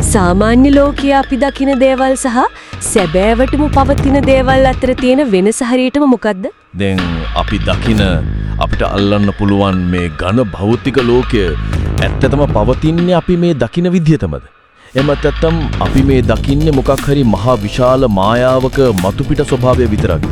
සාමාන්‍ය ලෝකයේ අපි දකින දේවල් සහ සැබෑවටම පවතින දේවල් අතර තියෙන වෙනස හරියටම මොකද්ද? දැන් අපි දකින අපිට අල්ලන්න පුළුවන් මේ ඝන භෞතික ලෝකය ඇත්තටම පවතින්නේ අපි මේ දකින විදිහටමද? එහෙම නැත්නම් අපි මේ දකින්නේ මොකක් හරි මහා විශාල මායාවක මතුපිට ස්වභාවය විතරක්ද?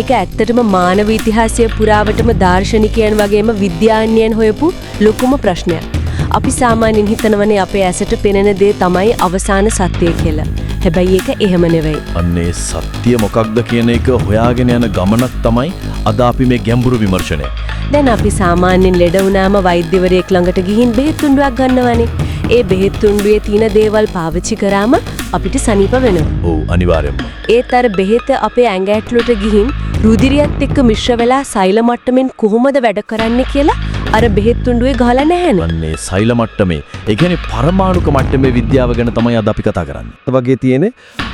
ඒක ඇත්තටම මානව ඉතිහාසයේ පුරාවටම දාර්ශනිකයන් වගේම විද්‍යාඥයන් හොයපු ලොකුම ප්‍රශ්නයක්. අපි සාමාන්‍යයෙන් හිතනවනේ අපේ ඇසට පෙනෙන දේ තමයි අවසාන සත්‍යය කියලා. හැබැයි ඒක එහෙම නෙවෙයි. අන්නේ සත්‍ය මොකක්ද කියන එක හොයාගෙන යන ගමනක් තමයි අද අපි මේ ගැඹුරු විමර්ශනය. දැන් අපි සාමාන්‍යයෙන් ලෙඩ වුණාම වෛද්‍යවරයෙක් ළඟට ගිහින් බෙහෙත් තුණ්ඩුවක් ගන්නවනේ. ඒ බෙහෙත් තුණ්ඩුවේ තියෙන දේවල් පාවිච්චි කරාම අපිට සනීප වෙනවා. ඔව් අනිවාර්යයෙන්ම. ඒත් අර බෙහෙත අපේ ඇඟ ඇතුළට ගිහින් රුධිරයත් එක්ක මිශ්‍ර වෙලා සෛල මට්ටමින් කොහොමද වැඩ කරන්නේ කියලා අර බෙහෙත් තුණ්ඩුවේ ගහලා නැහැනේ. අන්නේ සෛල මට්ටමේ, ඒ කියන්නේ පරමාණුක මට්ටමේ විද්‍යාව ගැන තමයි අද අපි කතා කරන්නේ. වගේ තියෙන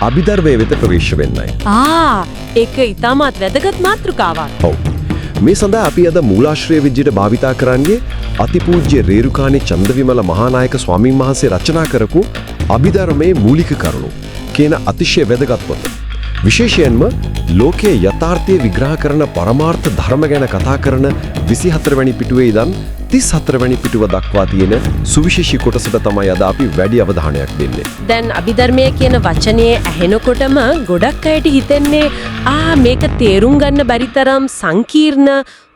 අභිධර්මයේ වෙත ප්‍රවේශ වෙන්නයි. ඒක ඊටමත් වැදගත් මාතෘකාවක්. ඔව්. මේ සඳහා අපි අද මූලාශ්‍රය විදිහට භාවිතා කරන්නේ අතිපූජ්‍ය රේරුකාණේ චන්දවිමල මහානායක ස්වාමීන් වහන්සේ රචනා කරපු අභිධර්මයේ මූලික කරුණු කියන අතිශය වැදගත් පොත. විශේෂයෙන්ම ලෝකයේ යථාර්ථය විග්‍රහ කරන පරමාර්ථ ධර්ම ගැන කතා කරන 24 වැනි පිටුවේ ඉඳන් 34 වැනි පිටුව දක්වා තියෙන සුවිශේෂී කොටසට තමයි අද අපි වැඩි අවධානයක් දෙන්නේ. දැන් අභිධර්මයේ කියන වචනේ ඇහෙනකොටම ගොඩක් අයට හිතෙන්නේ මේක තේරුම් ගන්න බැරි තරම් සංකීර්ණ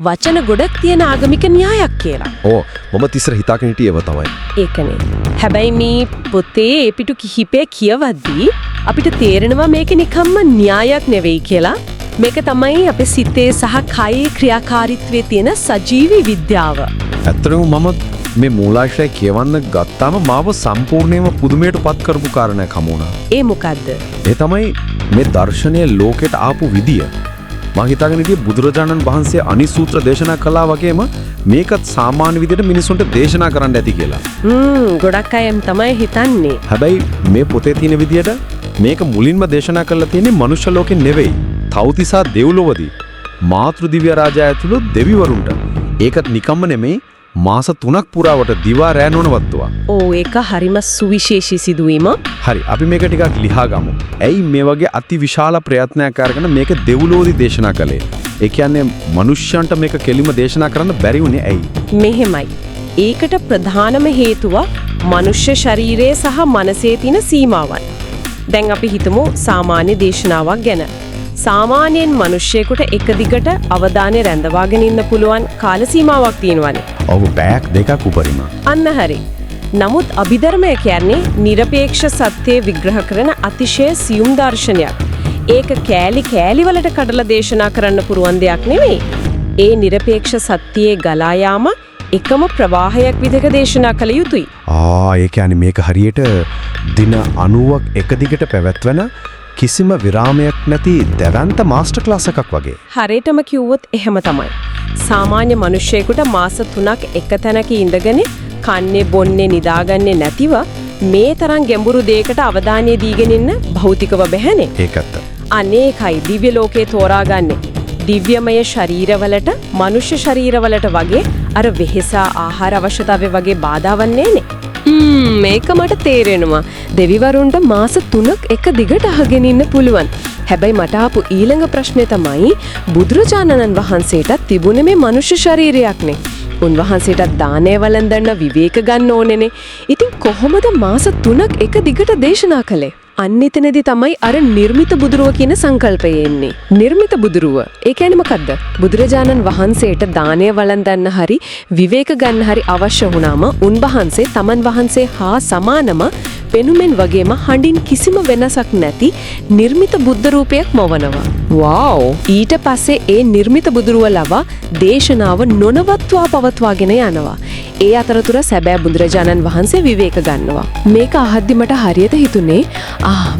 වචන ගොඩක් තියෙන ආගමික න්‍යායක් කියලා. මම තිස්සර හිතාගෙන හිටියව තමයි. ඒකනේ. හැබැයි මේ පොතේ ඒ පිටු කිහිපය කියවද්දී අපිට තේරෙනවා මේක නිකම්ම න්‍යායක් නෙවෙයි කියලා. මේක තමයි අපේ සිතේ සහ කයේ ක්‍රියාකාරීත්වයේ තියෙන සජීවී විද්‍යාව. ඇත්තටම මම මේ මූලාශ්‍රය කියවන්න ගත්තාම මාව සම්පූර්ණයෙන්ම පුදුමයට පත් කරපු කාරණයක් හමු වුණා. ඒ මොකද්ද? ඒ තමයි මේ දර්ශනය ලෝකෙට ආපු විදිය. මම හිතාගෙන හිටියේ බුදුරජාණන් වහන්සේ අනිසූත්‍ර දේශනා කළා වගේම මේකත් සාමාන්‍ය විදියට මිනිසුන්ට දේශනා කරන්න ඇති කියලා. ගොඩක් අය තමයි හිතන්නේ. හැබැයි මේ පොතේ තියෙන විදියට මේක මුලින්ම දේශනා කරලා තියෙන්නේ මනුෂ්‍ය ලෝකෙ නෙවෙයි. තවතිසා දෙව්ලොවදී මාතෘ දිව්‍ය රාජයා ඇතුළු දෙවිවරුන්ට. ඒකත් නිකම්ම නෙමෙයි මාස 3ක් පුරාවට දිවා රැ නොනවත්තුවා. ඒක හරිම සුවිශේෂී සිදුවීම. හරි, අපි මේක ටිකක් ලියා ගමු. ඇයි මේ වගේ අතිවිශාල ප්‍රයත්නයක් අරගෙන මේක දෙව්ලොවදී දේශනා කළේ? ඒ කියන්නේ මිනිස්යන්ට මේක කෙලිම දේශනා කරන්න බැරි වුණේ ඇයි? මෙහෙමයි. ඒකට ප්‍රධානම හේතුව මනුෂ්‍ය ශරීරයේ සහ මනසේ තියෙන සීමාවන්. දැන් අපි හිතමු සාමාන්‍ය දේශනාවක් ගැන. සාමාන්‍යයෙන් මිනිස්සෙකුට එක දිගට අවධානය රැඳවාගෙන ඉන්න පුළුවන් කාල සීමාවක් තියෙනවානේ. ඔව්, පැයක් දෙකක් උපරිම. අන්න හරි. නමුත් අභිධර්මය කියන්නේ නිර්පේක්ෂ සත්‍ය විග්‍රහ කරන අතිශය සියුම් දර්ශනයක්. ඒක කෑලි වලට කඩලා දේශනා කරන්න පුරුවන් දෙයක් නෙවෙයි. ඒ නිර්පේක්ෂ සත්‍යයේ ගලා යාම එකම ප්‍රවාහයක් විදිහට දේශනා කළ යුතුයි. ඒ කියන්නේ මේක හරියට දින 90ක් එක දිගට පැවැත්වෙන කිසිම විරාමයක් නැති දැවැන්ත මාස්ටර් ක්ලාස් එකක් වගේ. හරියටම කිව්වොත් එහෙම තමයි. සාමාන්‍ය මිනිස්සෙකුට මාස 3ක් එක තැනක ඉඳගෙන කන්නේ බොන්නේ නිදාගන්නේ නැතිව මේ තරම් ගැඹුරු දෙයකට අවධානය දීගෙන ඉන්න භෞතිකව බැහැනේ. ඒකත්. අනේකයි දිව්‍ය ලෝකේ තෝරාගන්නේ. දිව්‍යමය ශරීරවලට මනුෂ්‍ය ශරීරවලට වගේ අර වෙහෙස ආහාර අවශ්‍යතාවය වගේ බාධාවක් නෑනේ. මේක මට තේරෙනවා. දෙවිවරුන්ට මාස 3ක් එක දිගට අහගෙන ඉන්න පුළුවන්. හැබැයි මට ආපු ඊළඟ ප්‍රශ්නේ තමයි බුදුරජාණන් වහන්සේට තිබුණේ මේ මනුෂ්‍ය ශරීරයක්නේ. උන්වහන්සේට දානය වළඳන්න විවේක ගන්න ඕනේනේ. ඉතින් කොහොමද මාස 3ක් එක දිගට දේශනා කළේ? අන්න එතනදී තමයි අර නිර්මිත බුදුරුව කියන සංකල්පය එන්නේ. නිර්මිත බුදුරුව. ඒ කියන්නේ මොකද්ද? බුදුරජාණන් වහන්සේට දානය වළඳන්න හරි විවේක ගන්න හරි අවශ්‍ය වුණාම උන්වහන්සේ තමන් වහන්සේ හා සමානම පෙනුමෙන් වගේම හඬින් කිසිම වෙනසක් නැති නිර්මිත බුද්ධ රූපයක් මවනවා. වව්! ඊට පස්සේ ඒ නිර්මිත බුදුරුව ලවා දේශනාව නොනවත්වා පවත්වාගෙන යනවා. ඒ අතරතුර සැබෑ බුදුරජාණන් වහන්සේ විවේක ගන්නවා. මේක අහද්දි මට හරියට හිතුනේ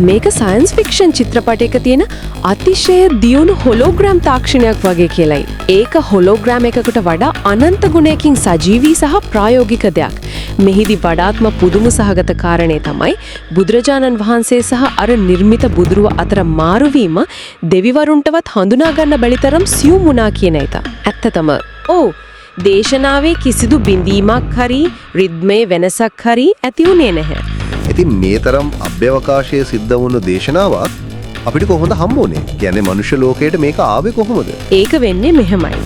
මේක සයන්ස් ෆික්ෂන් චිත්‍රපටයක තියෙන අතිශය දියුණු හොලෝග්‍රෑම් තාක්ෂණයක් වගේ කියලයි. ඒක හොලෝග්‍රෑම් එකකට වඩා අනන්ත ගුණයකින් සජීවී සහ ප්‍රායෝගික දෙයක්. මෙහිදී වඩාත්ම පුදුම සහගත කාරණේ තමයි බුදුරජාණන් වහන්සේ සහ අර නිර්මිත බුදුරුව අතර මාරුවීම දෙවිවරුන්ටවත් හඳුනා ගන්න බැරි තරම් සියුම් වුණා කියන එක. ඇත්තටම දේශනාවේ කිසිදු බිඳීමක් හරි රිද්මේ වෙනසක් හරි ඇති වුණේ නැහැ. ඉතින් මේ තරම් අභ්‍යවකාශයේ සිද්ධ වුණු දේශනාවක් අපිට කොහොමද හම්බුනේ? කියන්නේ මනුෂ්‍ය ලෝකයට මේක ආවේ කොහොමද? ඒක වෙන්නේ මෙහෙමයි.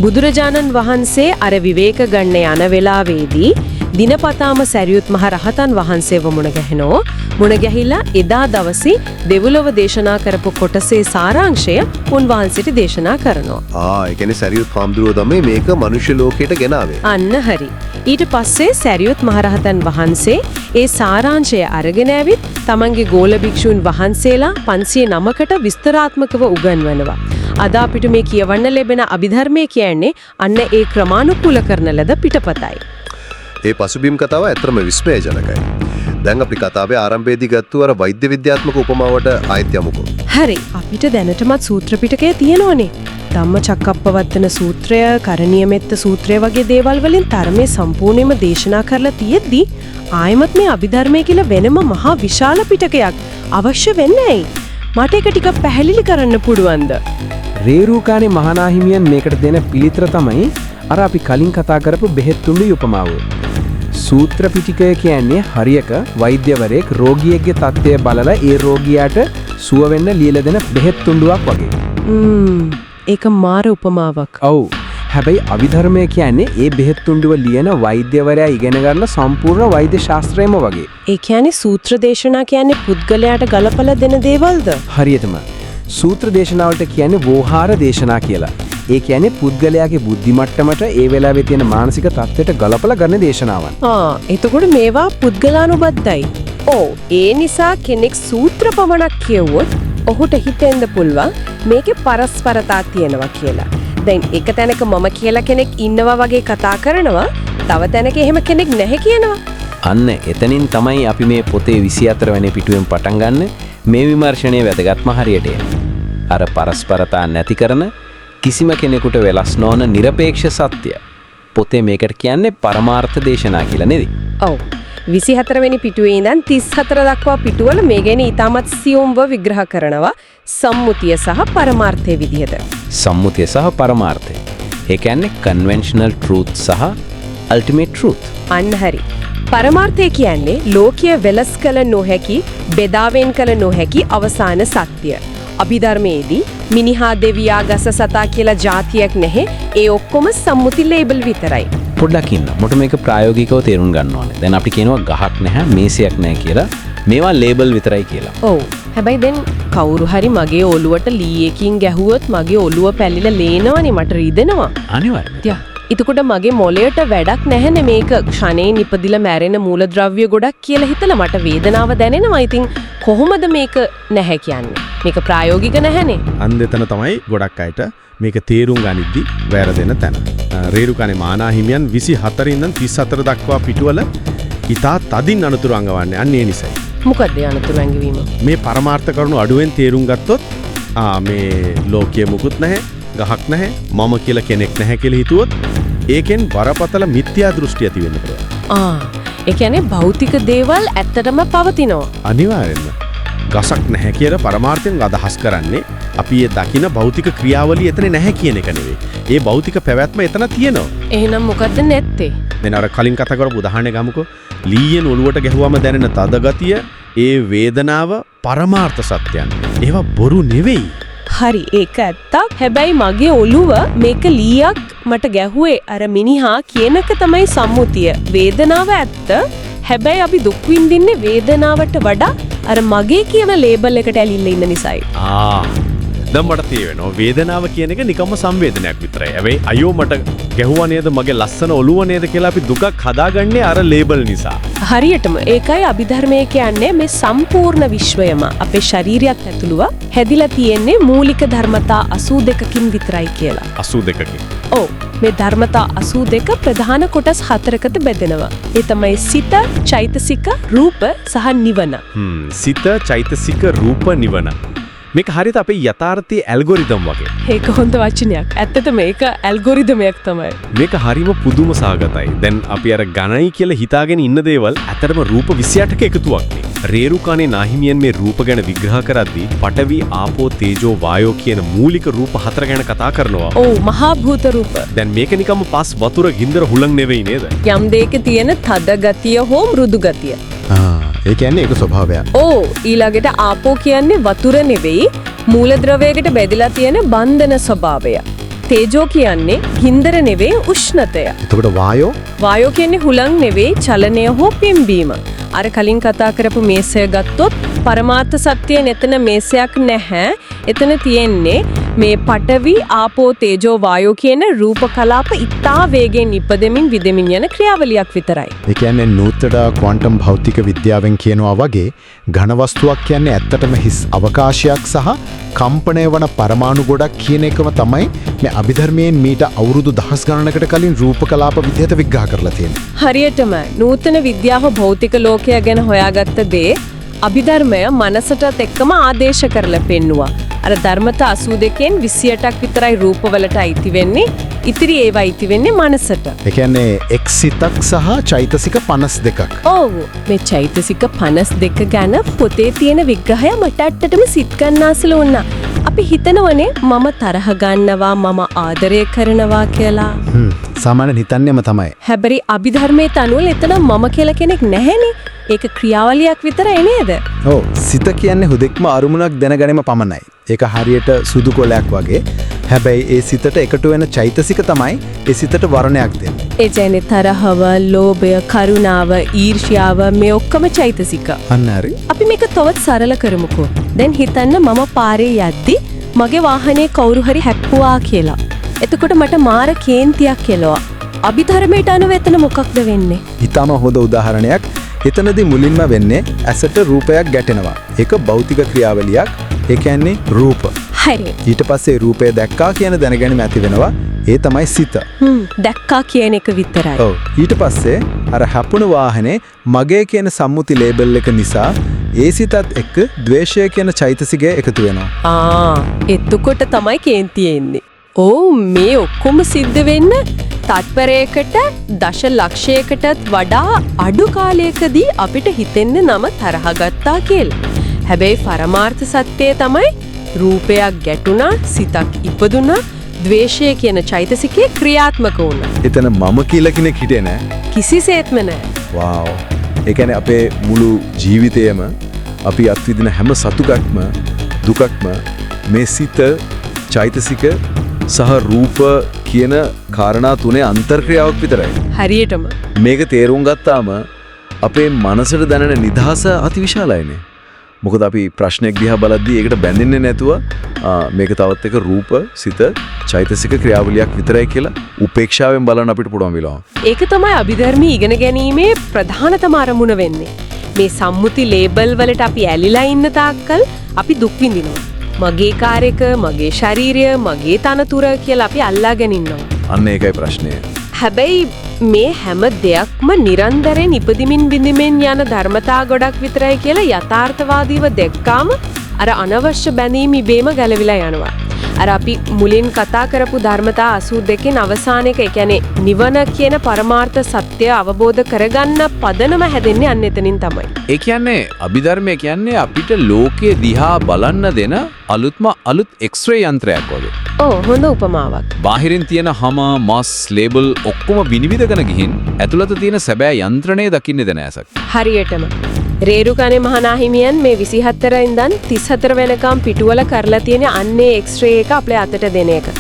බුදුරජාණන් වහන්සේ අර විවේක ගන්න යන වෙලාවේදී දිනපතාම සැරියුත් මහ රහතන් වහන්සේව මුණ ගැහෙනෝ. මුණ ගැහිලා එදා දවසේ දෙව්ලොව දේශනා කරපු කොටසේ සාරාංශය උන්වහන්සේට දේශනා කරනවා. ඒ කියන්නේ සරියුත් හාමුදුරුවෝ තමයි මේක මනුෂ්‍ය ලෝකයට ගෙනාවේ. අන්න හරි. ඊට පස්සේ සැරියුත් මහරහතන් වහන්සේ ඒ සාරාංශය අරගෙන ඇවිත් තමන්ගේ ගෝල භික්ෂුන් වහන්සේලා 509කට විස්තරාත්මකව උගන්වනවා. අද අපිට මේ කියවන්න ලැබෙන අභිධර්මය කියන්නේ අන්න ඒ ක්‍රමානුකූල කරන ලද පිටපතයි. ඒ පසුබිම් කතාව ඇත්තම විස්මයජනකයි. දැන් අපි කතාවේ ආරම්භයේදී ගත්තු අර වෛද්‍ය විද්‍යාත්මක උපමාවට ආයෙත් යමුකෝ. හරි. අපිට දැනටමත් සූත්‍ර පිටකයේ තියෙනවනේ. ධම්මචක්කප්පවත්තන සූත්‍රය, කරණීයමෙත්ත සූත්‍රය වගේ දේවල් වලින් ධර්මයේ සම්පූර්ණයෙන්ම දේශනා කරලා තියෙද්දි ආයමත් මේ අභිධර්මයේ කියලා වෙනම මහා විශාල පිටකයක් අවශ්‍ය වෙන්නේ ඇයි? මට ඒක ටිකක් පැහැදිලි කරන්න පුළුවන්ද? රේරුකාණේ මහානාහිමියන් මේකට දෙන පිළිතුර තමයි අර අපි කලින් කතා කරපු බෙහෙත් තුඩු උපමාව. සූත්‍ර පිටකය කියන්නේ හරියක වෛද්‍යවරයෙක් රෝගියෙක්ගේ තත්ත්වය බලලා ඒ රෝගියාට සුව වෙන්න ලියලා දෙන බෙහෙත් තුඩුවක් වගේ. ඒක මාර උපමාවක්. ඔව්. හැබැයි අභිධර්මය කියන්නේ ඒ බෙහෙත් තුඩුව ලියන වෛද්‍යවරයා ඉගෙන ගන්න සම්පූර්ණ වෛද්‍ය ශාස්ත්‍රයම වගේ. ඒ කියන්නේ සූත්‍ර දේශනා කියන්නේ පුද්ගලයාට ගලපලා දෙන දේවල්ද? හරියටම. සූත්‍ර දේශනාවලට කියන්නේ වෝහාර දේශනා කියලා. ඒ කියන්නේ පුද්ගලයාගේ බුද්ධි මට්ටමට ඒ වෙලාවේ තියෙන මානසික තත්ත්වයට ගලපලා ගන්න දේශනාවන්. එතකොට මේවා පුද්ගලානුබද්ධයි. ඔව්. ඒ නිසා කෙනෙක් සූත්‍ර පමණක් කියවුවොත් ඔහුට හිතෙන්න පුළුවන් මේකේ පරස්පරතා තියෙනවා කියලා. දැන් එක තැනක මම කියලා කෙනෙක් ඉන්නවා වගේ කතා කරනවා, තව තැනක එහෙම කෙනෙක් නැහැ කියනවා. අන්න එතනින් තමයි අපි මේ පොතේ 24 වෙනි පිටුවෙන් පටන් ගන්න මේ විමර්ශනයේ වැදගත්ම හරියට අර පරස්පරතා නැති කරන කිසිම කෙනෙකුට වෙලස් නොවන নিরপেক্ষ සත්‍ය. පොතේ මේකට කියන්නේ පරමාර්ථ දේශනා කියලා නේද? ඔව්. 24 වෙනි පිටුවේ ඉඳන් 34 දක්වා පිටුවල මේ ගැන ඊටමත් සියුම්ව විග්‍රහ කරනවා සම්මුතිය සහ පරමාර්ථයේ විදිහට. සම්මුතිය සහ පරමාර්ථය. ඒ කියන්නේ conventional truth සහ ultimate truth. අන්න හරි. පරමාර්ථය කියන්නේ ලෝකීය වෙලස් කළ නොහැකි, බෙදාවෙන් කළ නොහැකි අවසාන සත්‍ය. අභිධර්මයේදී මිනිහා දෙවියා ගස සතා කියලා જાතියක් නැහැ. ඒ ඔක්කොම සම්මුති ලේබල් විතරයි. පොඩ්ඩක් ඉන්න. මොකට මේක ප්‍රායෝගිකව තේරුම් ගන්න ඕනේ. දැන් අපි කියනවා ගහක් නැහැ, මේසයක් නැහැ කියලා. මේවා ලේබල් විතරයි කියලා. ඔව්. හැබැයි දැන් කවුරු හරි මගේ ඔළුවට ලී එකකින් ගැහුවොත් මගේ ඔළුව පැලිලා ලේනවනේ, මට රිදෙනවා. අනිවාර්යයෙන්. එතකොට මගේ මොළයට වැඩක් නැහැනේ මේක ක්ෂණයෙන් ඉපදිලා මැරෙන මූලද්‍රව්‍ය ගොඩක් කියලා හිතලා මට වේදනාව දැනෙනවා. ඉතින් කොහොමද මේක නැහැ කියන්නේ? මේක ප්‍රායෝගික නැහැනේ. අන්න එතන තමයි ගොඩක් අයට මේක තේරුම් ගනිද්දි වැරදෙන තැන. රේරුකාණේ මහානාහිමියන් 24 ඉඳන් 34 දක්වා පිටුවල ඉතා තදින් අනුතුරු අඟවන්නේ අන්න ඒ නිසයි. මොකද්ද අනුතුරු ඇඟවීම? මේ පරමාර්ථ කරුණු අඩුවෙන් තේරුම් ගත්තොත් මේ ලෝකයේ මුකුත් නැහැ, ගහක් නැහැ, මම කියලා කෙනෙක් නැහැ කියලා හිතුවොත් ඒකෙන් බරපතල මිත්‍යා දෘෂ්ටි ඇති වෙන්න පුළුවන්. ඒ කියන්නේ භෞතික දේවල් ඇත්තටම පවතිනවා. අනිවාර්යෙන්ම. ගසක් නැහැ කියලා පරමාර්ථයෙන් අදහස් කරන්නේ අපි ඒ දකින භෞතික ක්‍රියාවලිය එතන නැහැ කියන එක නෙවෙයි. ඒ භෞතික පැවැත්ම එතන තියෙනවා. එහෙනම් මොකද්ද නැත්තේ? දැන් අර කලින් කතා කරපු උදාහරණයක් ගමුකෝ. ලීයෙන් ඔලුවට ගැහුවම දැනෙන තද ගතිය, ඒ වේදනාව පරමාර්ථ සත්‍යයන්. ඒවා බොරු නෙවෙයි. හරි, ඒක ඇත්තක්. හැබැයි මගේ ඔළුව මේක ලීයක් මට ගැහුවේ අර මිනිහා කියනක තමයි සම්මුතිය. වේදනාව ඇත්ත. හැබැයි අපි දුක් විඳින්නේ වේදනාවට වඩා අර මගේ කියන ලේබල් එකට ඇලිලා ඉන්න නිසායි. දැන් මට තේරෙනවා වේදනාව කියන එක නිකම්ම සංවේදනයක් විතරයි. හැබැයි අයියෝ මට ගැහුවා නේද, මගේ ලස්සන ඔළුව නේද කියලා අපි දුකක් හදාගන්නේ අර ලේබල් නිසා. හරියටම ඒකයි අභිධර්මයේ කියන්නේ මේ සම්පූර්ණ විශ්වයම අපේ ශරීරයත් ඇතුළුව හැදිලා තියෙන්නේ මූලික ධර්මතා 82කින් විතරයි කියලා. 82කින්. ඔව්. මේ ධර්මතා 82 ප්‍රධාන කොටස් 4කට බෙදෙනවා. ඒ තමයි සිත, චෛතසික, රූප සහ නිවන. සිත, චෛතසික, රූප, නිවන. මේක හරියට අපේ යථාර්ථයේ ඇල්ගොරිතම් වගේ. ඒක හොඳ වචනයක්. ඇත්තටම මේක ඇල්ගොරිතමයක් තමයි. මේක හරිම පුදුම සහගතයි. දැන් අපි අර ගණයි කියලා හිතාගෙන ඉන්න දේවල් ඇත්තටම රූප 28ක එකතුවක් නේ. රේරුකාණේ නාහිමියන් මේ රූප ගැන විග්‍රහ කරද්දී පඨවි, ආපෝ, තේජෝ, වායෝ කියන මූලික රූප 4 ගැන කතා කරනවා. ඔව්, මහා භූත රූප. දැන් මේක නිකම්ම පස් වතුර ගින්දර හුලං නෙවෙයි නේද? යම් දෙයක තියෙන තද ගතිය හෝ මෘදු ගතිය. ඒ කියන්නේ ඒක ස්වභාවයක්. ඕ ඊළඟට ආපෝ කියන්නේ වතුර නෙවෙයි මූලද්‍රවයකට බෙදලා තියෙන බන්ධන ස්වභාවය. තේජෝ කියන්නේ ගින්දර නෙවෙයි උෂ්ණතය. එතකොට වායෝ වායෝ කියන්නේ හුලං නෙවෙයි චලනය හෝ පිම්බීම. අර කලින් කතා කරපු මේසය ගත්තොත් පරමාර්ථ සත්‍යයෙන් එතන මේසයක් නැහැ. එතන තියෙන්නේ මේ පඨවි ආපෝ තේජෝ වායෝ කියන රූප කලාප ඉතා වේගෙන් ඉපදෙමින් විදෙමින් යන ක්‍රියාවලියක් විතරයි. ඒ කියන්නේ නූතන ක්වොන්ටම් භෞතික විද්‍යාවෙන් කියනවා වගේ ඝන වස්තුවක් කියන්නේ ඇත්තටම හිස් අවකාශයක් සහ කම්පණය වන පරමාණු ගොඩක් කියන එකම තමයි මේ අභිධර්මයෙන් මීට අවුරුදු දහස් ගණනකට කලින් රූප කලාප විද්‍යාවට විග්‍රහ කරලා තියෙන්නේ. හරියටම නූතන විද්‍යාව භෞතික ලෝකය ගැන හොයාගත්ත දේ අභිධර්මය මනසටත් එක්කම ආදේශ කරලා පෙන්නවා. අර ධර්මතා 82න් 28ක් විතරයි රූපවලට අයිති වෙන්නේ. ඉතිරි ඒවා අයිති වෙන්නේ මනසට. ඒ කියන්නේ එක් සිතක් සහ චෛතසික 52ක්. ඔව් මේ චෛතසික 52 ගැන පොතේ තියෙන විග්‍රහය මට ඇත්තටම සිත් ගන්නාසල වුණා. අපි හිතනවනේ මම තරහ ගන්නවා මම ආදරය කරනවා කියලා. සාමාන්‍යයෙන් හිතන්නේම තමයි. හැබැයි අභිධර්මයේ තනුවල එතන මම කියලා කෙනෙක් නැහැනේ. ඒක ක්‍රියාවලියක් විතරයි නේද? ඔව් සිත කියන්නේ හුදෙක්ම අරුමුණක් දැනගැනීම පමණයි. ඒක හරියට සුදු කොලයක් වගේ. හැබැයි ඒ සිතට එකතු වෙන චෛතසික තමයි ඒ සිතට වර්ණයක් දෙන්නේ. ඒ කියන්නේ තරහව, ලෝභය, කරුණාව, ඊර්ෂ්‍යාව මේ ඔක්කොම චෛතසික. අන්න හරි. අපි මේක තවත් සරල කරමුකෝ. දැන් හිතන්න මම පාරේ යද්දි මගේ වාහනේ කවුරු හරි හැප්පුවා කියලා. එතකොට මට මාර කේන්තියක් එනවා. අභිධර්මයට අනුව එතන මොකක්ද වෙන්නේ? ඊටම හොඳ උදාහරණයක්. එතනදී මුලින්ම වෙන්නේ ඇසට රූපයක් ගැටෙනවා. ඒක භෞතික ක්‍රියාවලියක්. ඒ කියන්නේ රූප. හරි. ඊට පස්සේ රූපය දැක්කා කියන දැනගැනීම ඇති වෙනවා. ඒ තමයි සිත. දැක්කා කියන එක විතරයි. ඔව්. ඊට පස්සේ අර හැපුණු වාහනේ මගේ කියන සම්මුති ලේබල් එක නිසා ඒ සිතත් එක්ක ද්වේෂය කියන චෛතසිකය එකතු වෙනවා. එතකොට තමයි කේන්තිය එන්නේ. ඕ මේ ඔක්කොම සිද්ධ වෙන්න තත්පරයකට දශලක්ෂයකටත් වඩා අඩු කාලයකදී අපිට හිතෙන්නේ නම තරහ ගත්තා කියලා. හැබැයි පරමාර්ථ සත්‍යය තමයි රූපයක් ගැටුණා, සිතක් ඉපදුණා, ද්වේෂය කියන චෛතසිකේ ක්‍රියාත්මක වුණා. එතන මම කියලා කෙනෙක් හිටියේ නෑ. කිසිසේත්ම නෑ. වව්. ඒ කියන්නේ අපේ මුළු ජීවිතයම අපි අත්විඳින හැම සතුටක්ම දුකක්ම මේ සිත චෛතසික සහ රූප කියන කාරණා තුනේ අන්තර්ක්‍රියාවක් විතරයි. හරියටම. මේක තේරුම් ගත්තාම අපේ මනසට දැනෙන නිදහස අතිවිශාලයිනේ. මොකද අපි ප්‍රශ්නයක් දිහා බලද්දී ඒකට බැඳෙන්නේ නැතුව මේක තවත් එක රූප, සිත, චෛතසික ක්‍රියාවලියක් විතරයි කියලා උපේක්ෂාවෙන් බලන්න අපිට පුළුවන් වෙනවා. ඒක තමයි අභිධර්මී ඉගෙන ගැනීමේ ප්‍රධානතම අරමුණ වෙන්නේ. මේ සම්මුති ලේබල් වලට අපි ඇලිලා ඉන්න තාක්කල් අපි දුක් විඳිනවා. මගේ කාර්යක, මගේ ශරීරය, මගේ තනතුර කියලා අපි අල්ලාගෙන ඉන්නවා. අන්න ඒකයි ප්‍රශ්නය. හැබැයි මේ හැම දෙයක්ම නිරන්තරයෙන් ඉපදිමින් බිඳිමින් යන ධර්මතා ගොඩක් විතරයි කියලා යථාර්ථවාදීව දැක්කාම අර අනවශ්‍ය බැඳීම් ඉබේම ගැලවිලා යනවා. අර අපි මුලින් කතා කරපු ධර්මතා 82කින් අවසාන එක, ඒ කියන්නේ නිවන කියන පරමාර්ථ සත්‍ය අවබෝධ කරගන්න පදනම හැදෙන්නේ අන්න එතනින් තමයි. ඒ කියන්නේ අභිධර්මය කියන්නේ අපිට ලෝකයේ දිහා බලන්න දෙන අලුත් එක්ස්රේ යන්ත්‍රයක් වගේ. ඔව් හොඳ උපමාවක්. බාහිරින් තියෙන හැම මස් ලේබල් ඔක්කොම විනිවිදගෙන ගිහින් ඇතුළත තියෙන සැබෑ යන්ත්‍රණය දකින්නේ දැන ඇසක්. හරියටම. රේරුකානේ මහනාහිමියන් මේ 24 ඉඳන් 34 වෙනකම් පිටුවල කරලා තියෙන අන්නේ එක්ස්රේ එක අපේ අතට දෙන එක.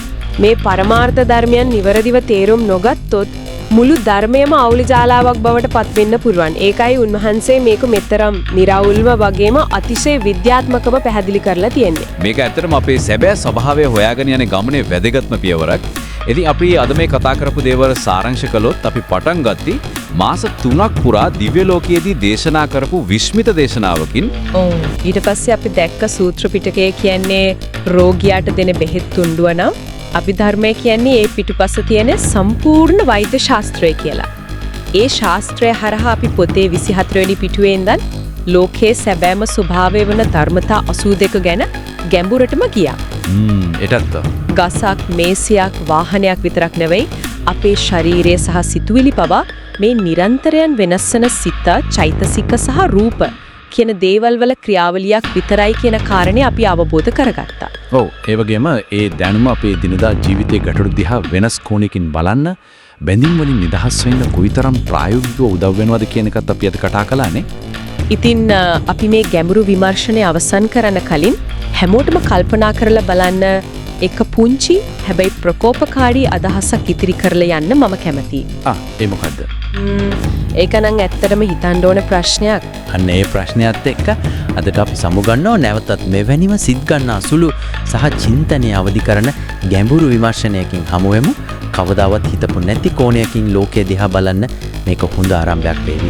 මේ පරමාර්ථ ධර්මයන් නිවැරදිව තේරුම් නොගත්තොත් මුළු ධර්මයේම අවුලි ජාලාවක් බවට පත් වෙන්න පුළුවන්. ඒකයි උන්වහන්සේ මේක මෙතරම් निराවුල්ව වගේම අතිශය විද්‍යාත්මකව පැහැදිලි කරලා තියෙන්නේ. මේක ඇත්තටම අපේ සැබෑ ස්වභාවය හොයාගෙන යන ගමනේ වැදගත්ම පියවරක්. ඉතින් අපි අද මේ කතා කරපු දේවල් සාරාංශ කළොත් අපි පටන් ගත්තී මාස 3ක් පුරා දිව්‍ය ලෝකයේදී දේශනා කරපු විස්මිත දේශනාවකින්. ඔව්. ඊට පස්සේ අපි දැක්ක සූත්‍ර පිටකය කියන්නේ රෝගියාට දෙන බෙහෙත් තුණ්ඩුව නම් අභිධර්මය කියන්නේ ඒ පිටුපස තියෙන සම්පූර්ණ වෛද්‍ය ශාස්ත්‍රය කියලා. ඒ ශාස්ත්‍රය හරහා අපි පොතේ 24 වෙනි පිටුවේ ඉඳන් ලෝකයේ සැබෑම ස්වභාවය වන ධර්මතා 82 ගැන ගැඹුරටම ගියා. එටත් ගසක්, මේසයක්, වාහනයක් විතරක් නෙවෙයි අපේ ශරීරය සහ සිතුවිලි පවා මේ නිරන්තරයෙන් වෙනස් වෙන සිත, චෛතසික සහ රූප කියන දේවල් වල ක්‍රියාවලියක් විතරයි කියන කාරණේ අපි අවබෝධ කරගත්තා. ඔව් ඒ වගේම ඒ දැනුම අපේ දිනදා ජීවිතයේ ගැටලු දිහා වෙනස් කෝණයකින් බලන්න, බැඳීම් වලින් නිදහස් වෙන්න කොයිතරම් ප්‍රායෝගිකව උදව් වෙනවද කියන එකත් අපි අද කතා කළානේ. ඉතින් අපි මේ ගැඹුරු විමර්ශනය අවසන් කරන්න කලින් හැමෝටම කල්පනා කරලා බලන්න එක පුංචි හැබැයි ප්‍රකෝපකාරී අදහසක් ඉතිරි කරලා යන්න මම කැමතියි. ඒ මොකද්ද? ඒක නම් ඇත්තටම හිතන්න ඕන ප්‍රශ්නයක්. අන්න ඒ ප්‍රශ්නයත් එක්ක අදට අපි සමුගන්නව නැවතත් මෙවැනිම සිත් ගන්නා සුළු සහ චින්තනය අවදි කරන ගැඹුරු විමර්ශනයකින් හමුවෙමු. කවදාවත් හිතපු නැති කෝණයකින් ලෝකය දිහා බලන්න මේක හොඳ ආරම්භයක් වේවි.